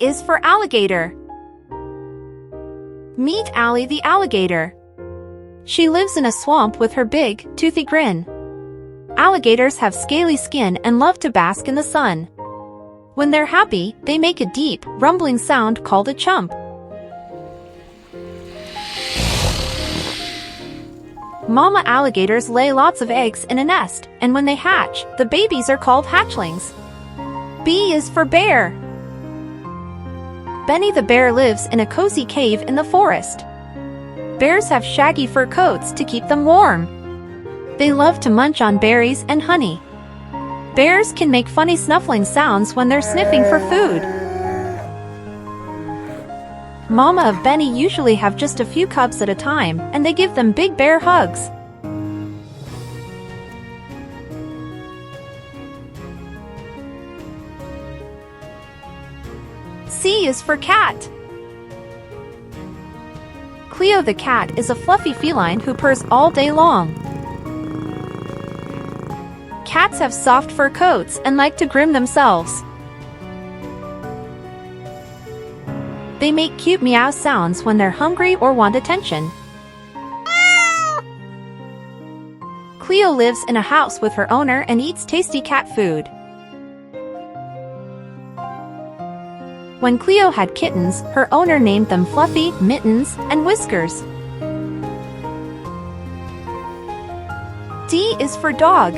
is for alligator. Meet Allie the alligator. She lives in a swamp with her big, toothy grin. Alligators have scaly skin and love to bask in the sun. When they're happy, they make a deep, rumbling sound called a chump. Mama alligators lay lots of eggs in a nest, and when they hatch, the babies are called hatchlings. B is for bear. Benny the bear lives in a cozy cave in the forest. Bears have shaggy fur coats to keep them warm. They love to munch on berries and honey. Bears can make funny snuffling sounds when they're sniffing for food. Mama of Benny usually have just a few cubs at a time, and they give them big bear hugs. C is for cat. Cleo the cat is a fluffy feline who purrs all day long. Cats have soft fur coats and like to groom themselves. They make cute meow sounds when they're hungry or want attention. Cleo lives in a house with her owner and eats tasty cat food. When Cleo had kittens, her owner named them Fluffy, Mittens, and Whiskers. D is for dog.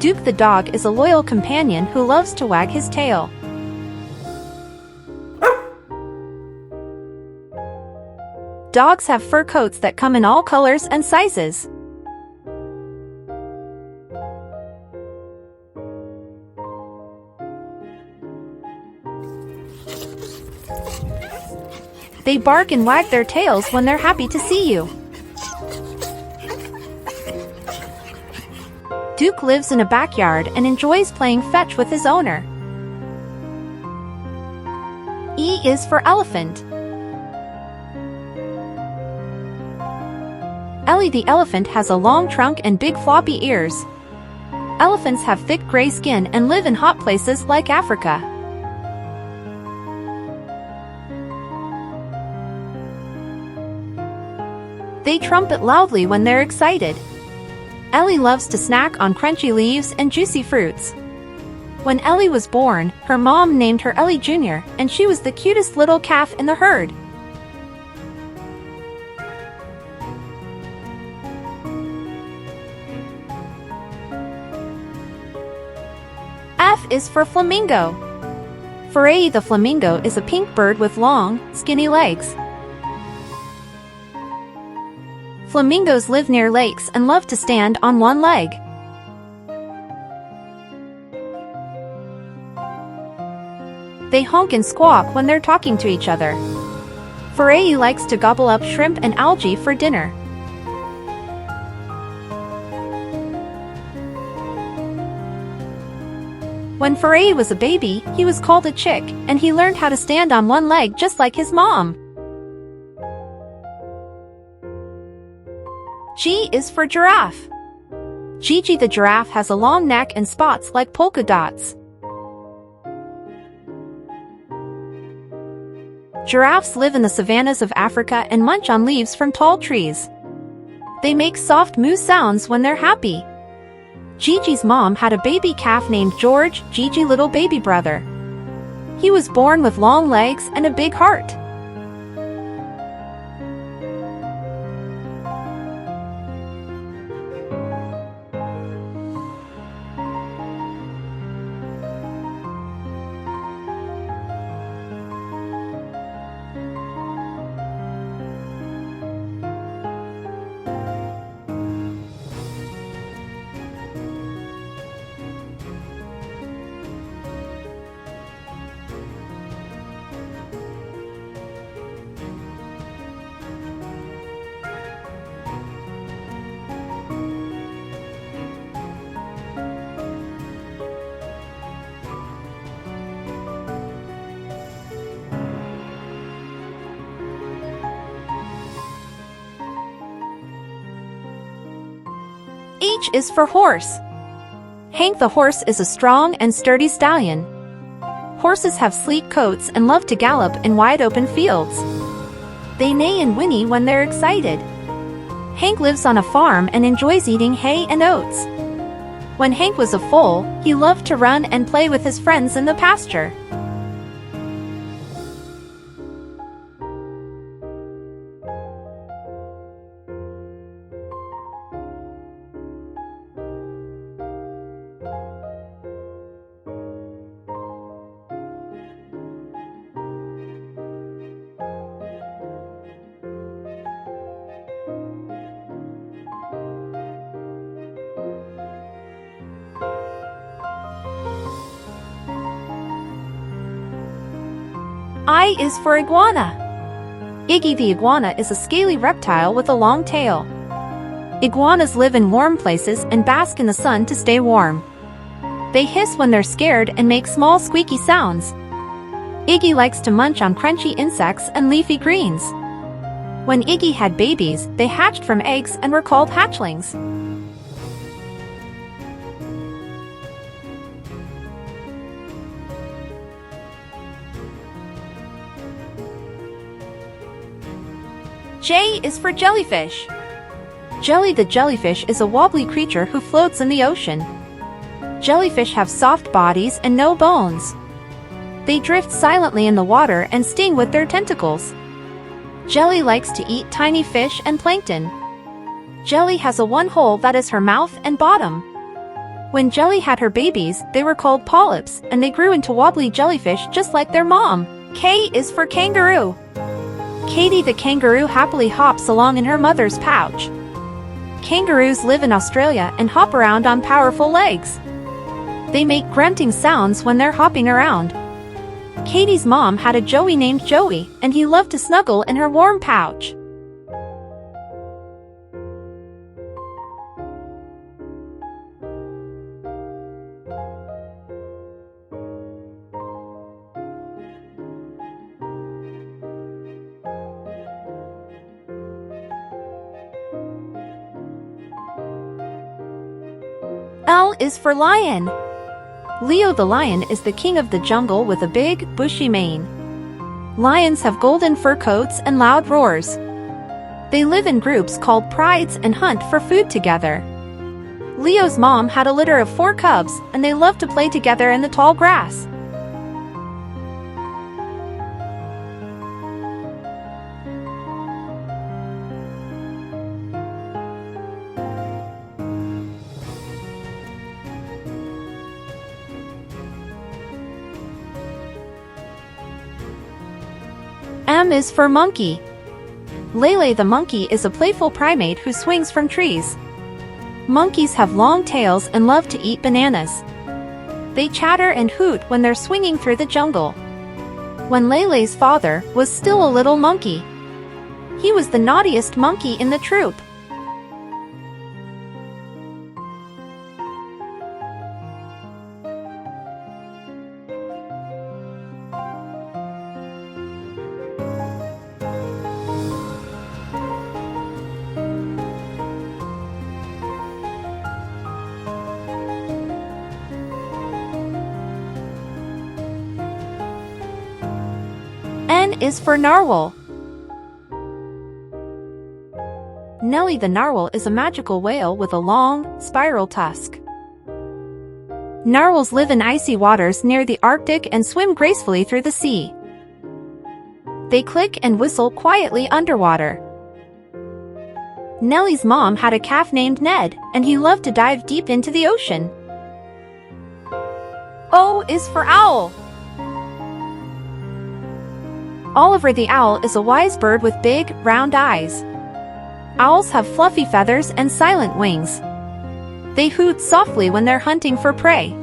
Duke the dog is a loyal companion who loves to wag his tail. Dogs have fur coats that come in all colors and sizes. They bark and wag their tails when they're happy to see you. Duke lives in a backyard and enjoys playing fetch with his owner. E is for elephant. Allie the elephant has a long trunk and big floppy ears. Elephants have thick gray skin and live in hot places like Africa. They trumpet loudly when they're excited. Allie loves to snack on crunchy leaves and juicy fruits. When Allie was born, her mom named her Allie Jr., and she was the cutest little calf in the herd. F is for flamingo. Flamingo the flamingo is a pink bird with long, skinny legs. Flamingos live near lakes and love to stand on one leg. They honk and squawk when they're talking to each other. Flamingo likes to gobble up shrimp and algae for dinner. When Flamingo was a baby, he was called a chick, and he learned how to stand on one leg just like his mom. G is for giraffe. Gigi the giraffe has a long neck and spots like polka dots. Giraffes live in the savannas of Africa and munch on leaves from tall trees. They make soft moo sounds when they're happy. Gigi's mom had a baby calf named George, Gigi little baby brother. He was born with long legs and a big heart. H is for horse. Hank the horse is a strong and sturdy stallion. Horses have sleek coats and love to gallop in wide-open fields. They neigh and whinny when they're excited. Hank lives on a farm and enjoys eating hay and oats. When Hank was a foal, he loved to run and play with his friends in the pasture. I is for iguana. Iggy the iguana is a scaly reptile with a long tail. Iguanas live in warm places and bask in the sun to stay warm. They hiss when they're scared and make small squeaky sounds. Iggy likes to munch on crunchy insects and leafy greens. When Iggy had babies, they hatched from eggs and were called hatchlings. J is for jellyfish. Jelly the jellyfish is a wobbly creature who floats in the ocean. Jellyfish have soft bodies and no bones. They drift silently in the water and sting with their tentacles. Jelly likes to eat tiny fish and plankton. Jelly has a one hole that is her mouth and bottom. When Jelly had her babies, they were called polyps, and they grew into wobbly jellyfish just like their mom. K is for kangaroo. Katie the kangaroo happily hops along in her mother's pouch. Kangaroos live in Australia and hop around on powerful legs. They make grunting sounds when they're hopping around. Katie's mom had a Joey named Joey, and he loved to snuggle in her warm pouch. L is for lion. Leo the lion is the king of the jungle with a big, bushy mane. Lions have golden fur coats and loud roars. They live in groups called prides and hunt for food together. Leo's mom had a litter of 4 cubs, and they loved to play together in the tall grass. M is for monkey. Lele the monkey is a playful primate who swings from trees. Monkeys have long tails and love to eat bananas. They chatter and hoot when they're swinging through the jungle. When Lele's father was still a little monkey, he was the naughtiest monkey in the troop. N is for narwhal. Nellie the narwhal is a magical whale with a long, spiral tusk. Narwhals live in icy waters near the Arctic and swim gracefully through the sea. They click and whistle quietly underwater. Nellie's mom had a calf named Ned, and he loved to dive deep into the ocean. O is for owl. Oliver the owl is a wise bird with big, round eyes. Owls have fluffy feathers and silent wings. They hoot softly when they're hunting for prey.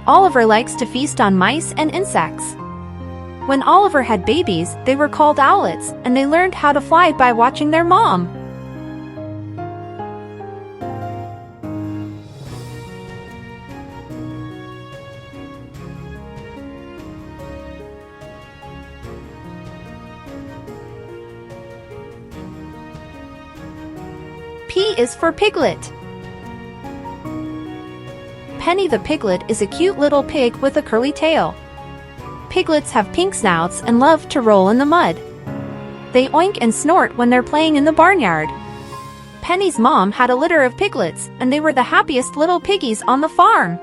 Oliver likes to feast on mice and insects. When Oliver had babies, they were called owlets, and they learned how to fly by watching their mom. P is for piglet. Penny the piglet is a cute little pig with a curly tail. Piglets have pink snouts and love to roll in the mud. They oink and snort when they're playing in the barnyard. Penny's mom had a litter of piglets, and they were the happiest little piggies on the farm.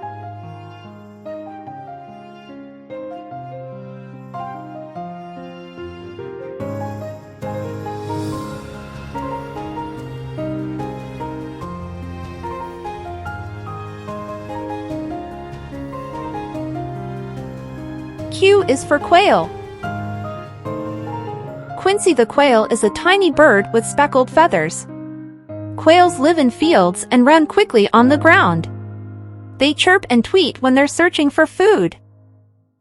Q is for quail. Quincy the quail is a tiny bird with speckled feathers. Quails live in fields and run quickly on the ground. They chirp and tweet when they're searching for food.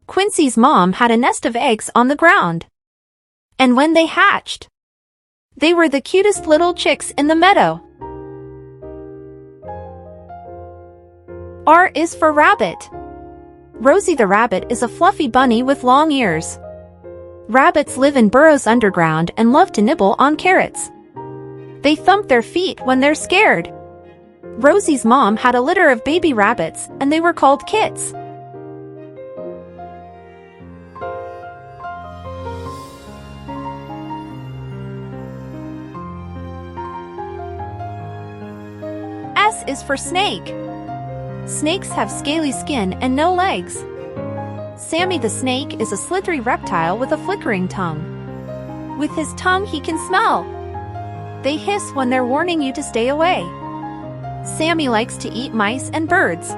Quincy's mom had a nest of eggs on the ground. And when they hatched, they were the cutest little chicks in the meadow. R is for rabbit. Rosie the rabbit is a fluffy bunny with long ears. Rabbits live in burrows underground and love to nibble on carrots. They thump their feet when they're scared. Rosie's mom had a litter of baby rabbits, and they were called kits. S is for snake. Snakes have scaly skin and no legs. Sammy the snake is a slithery reptile with a flickering tongue. With his tongue he can smell. They hiss when they're warning you to stay away. Sammy likes to eat mice and birds.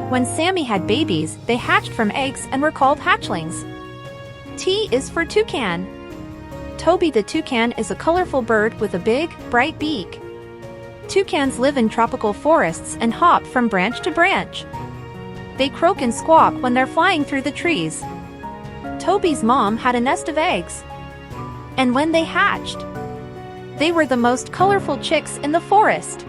When Sammy had babies, they hatched from eggs and were called hatchlings. T is for toucan. Toby the toucan is a colorful bird with a big, bright beak. Toucans live in tropical forests and hop from branch to branch. They croak and squawk when they're flying through the trees. Toby's mom had a nest of eggs. And when they hatched, they were the most colorful chicks in the forest.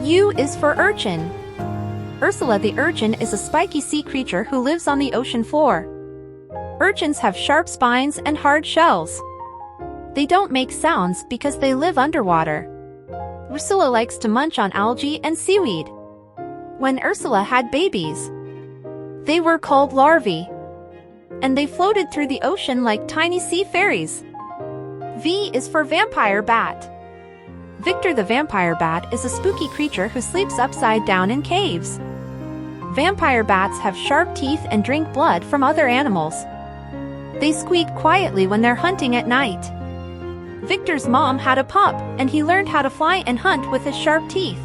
U is for urchin. Ursula the urchin is a spiky sea creature who lives on the ocean floor. Urchins have sharp spines and hard shells. They don't make sounds because they live underwater. Ursula likes to munch on algae and seaweed. When Ursula had babies, they were called larvae, and they floated through the ocean like tiny sea fairies. V is for vampire bat. Victor the vampire bat is a spooky creature who sleeps upside down in caves. Vampire bats have sharp teeth and drink blood from other animals. They squeak quietly when they're hunting at night. Victor's mom had a pup, and he learned how to fly and hunt with his sharp teeth.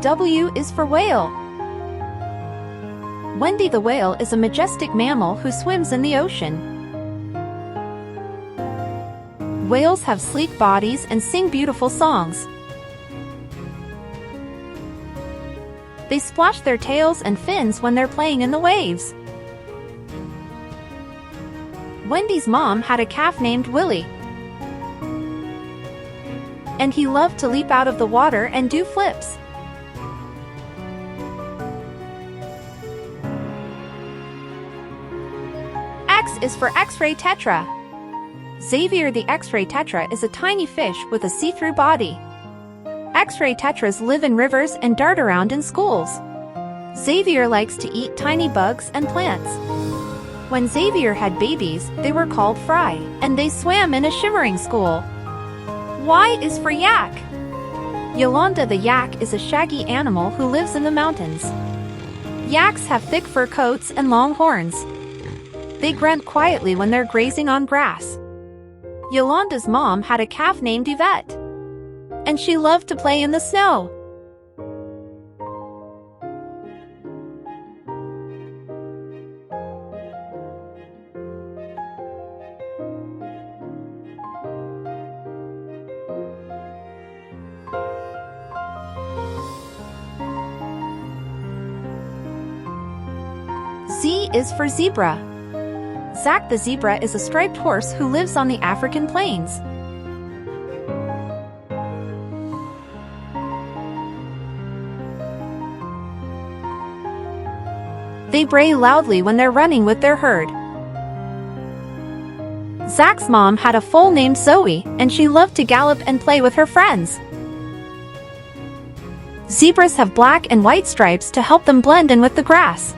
W is for whale. Wendy the whale is a majestic mammal who swims in the ocean. Whales have sleek bodies and sing beautiful songs. They splash their tails and fins when they're playing in the waves. Wendy's mom had a calf named Willie, and he loved to leap out of the water and do flips. X is for X-ray tetra. Xavier the X-ray tetra is a tiny fish with a see-through body. X-ray tetras live in rivers and dart around in schools. Xavier likes to eat tiny bugs and plants. When Xavier had babies, they were called Fry, and they swam in a shimmering school. Y is for yak. Yolanda the yak is a shaggy animal who lives in the mountains. Yaks have thick fur coats and long horns. They grunt quietly when they're grazing on grass. Yolanda's mom had a calf named Yvette, and she loved to play in the snow. Z is for zebra. Zack the zebra is a striped horse who lives on the African plains. They bray loudly when they're running with their herd. Zach's mom had a foal named Zoe, and she loved to gallop and play with her friends. Zebras have black and white stripes to help them blend in with the grass.